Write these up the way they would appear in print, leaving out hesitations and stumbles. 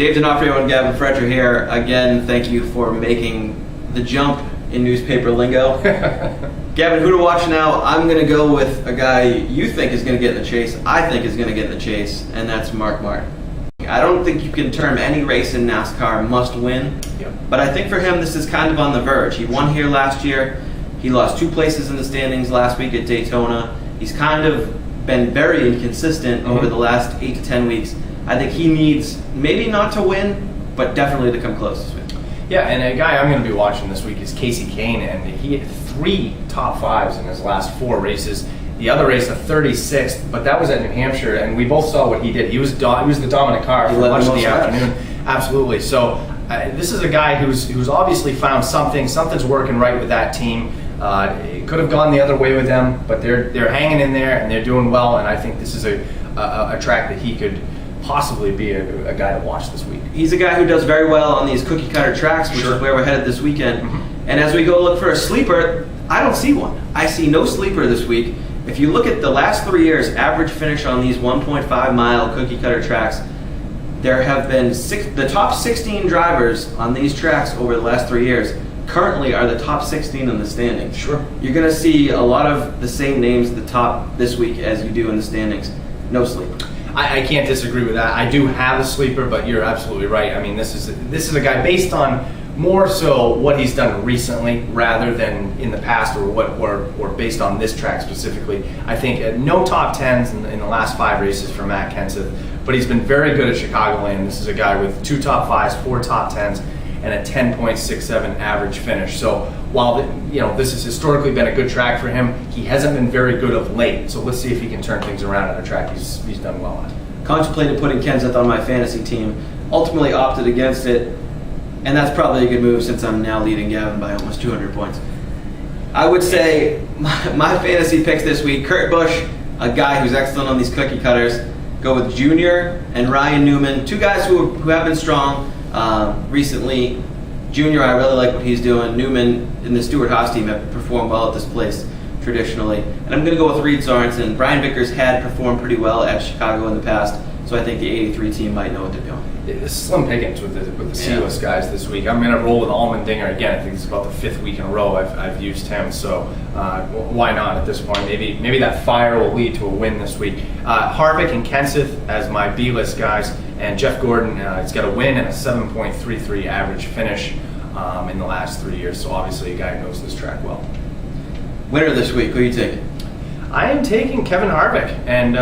Dave D'Onofrio and Gavin Fretcher here. Again, thank you for making the jump in newspaper lingo. Gavin, who to watch now? I'm going to go with a guy you think is going to get in the chase, I think is going to get in the chase, and that's Mark Martin. I don't think you can term any race in NASCAR must win, but I think for him this is kind of on the verge. He won here last year. He lost 2 places in the standings last week at Daytona. He's kind of been very inconsistent over the last 8 to 10 weeks. I think he needs maybe not to win, but definitely to come close this week. Yeah, and a guy I'm going to be watching this week is Casey Kane, and he had 3 top 5s in his last 4 races. The other race, a 36th, but that was at New Hampshire, and we both saw what he did. He was the dominant car for much of the afternoon. Absolutely. So this is a guy who's obviously found something's working right with that team. It could have gone the other way with them, but they're hanging in there and they're doing well. And I think this is a track that he could possibly be a guy to watch this week. He's a guy who does very well on these cookie cutter tracks, which is where we're headed this weekend. And as we go look for a sleeper, I don't see one. I see no sleeper this week. If you look at the last 3 years, average finish on these 1.5 mile cookie cutter tracks, there have been the top 16 drivers on these tracks over the last 3 years currently are the top 16 in the standings. Sure. You're going to see a lot of the same names at the top this week as you do in the standings. No sleeper. I can't disagree with that. I do have a sleeper, but you're absolutely right. I mean, this is a guy based on more so what he's done recently rather than in the past or based on this track specifically. I think no top 10s in the last 5 races for Matt Kenseth, but he's been very good at Chicagoland. This is a guy with 2 top 5s, 4 top 10s, and a 10.67 average finish. So while this has historically been a good track for him, he hasn't been very good of late. So let's see if he can turn things around at a track he's done well on. Contemplated putting Kenseth on my fantasy team, ultimately opted against it, and that's probably a good move since I'm now leading Gavin by almost 200 points. I would say my fantasy picks this week, Kurt Busch, a guy who's excellent on these cookie cutters. Go with Junior and Ryan Newman, 2 guys who have been strong recently. Junior, I really like what he's doing. Newman and the Stewart-Haas team have performed well at this place traditionally. And I'm going to go with Reed Sorensen. Brian Vickers had performed pretty well at Chicago in the past, so I think the 83 team might know what they're doing. It's slim pickings with the C-list guys this week. I'm going to roll with Allmendinger again. I think it's about the 5th week in a row I've used him, so why not at this point? Maybe that fire will lead to a win this week. Harvick and Kenseth as my B-list guys, and Jeff Gordon has got a win and a 7.33 average finish in the last 3 years, so obviously a guy who knows this track well. Winner this week, who are you taking? I am taking Kevin Harvick, and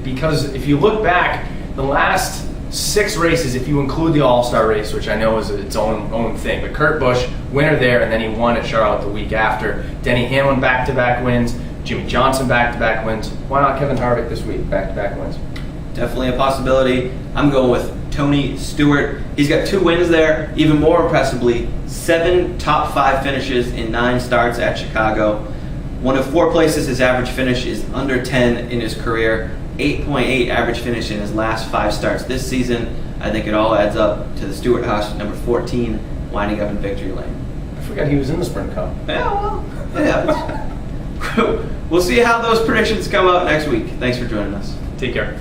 because if you look back, the last 6 races, if you include the All-Star race, which I know is its own thing, but Kurt Busch, winner there, and then he won at Charlotte the week after. Denny Hamlin back-to-back wins, Jimmy Johnson back-to-back wins. Why not Kevin Harvick this week, back-to-back wins? Definitely a possibility. I'm going with Tony Stewart. He's got 2 wins there. Even more impressively, 7 top 5 finishes in 9 starts at Chicago. 1 of 4 places his average finish is under 10 in his career. 8.8 average finish in his last 5 starts this season. I think it all adds up to the Stewart-Haas number 14 winding up in victory lane. I forgot he was in the Sprint Cup. Yeah, well, it happens. We'll see how those predictions come out next week. Thanks for joining us. Take care.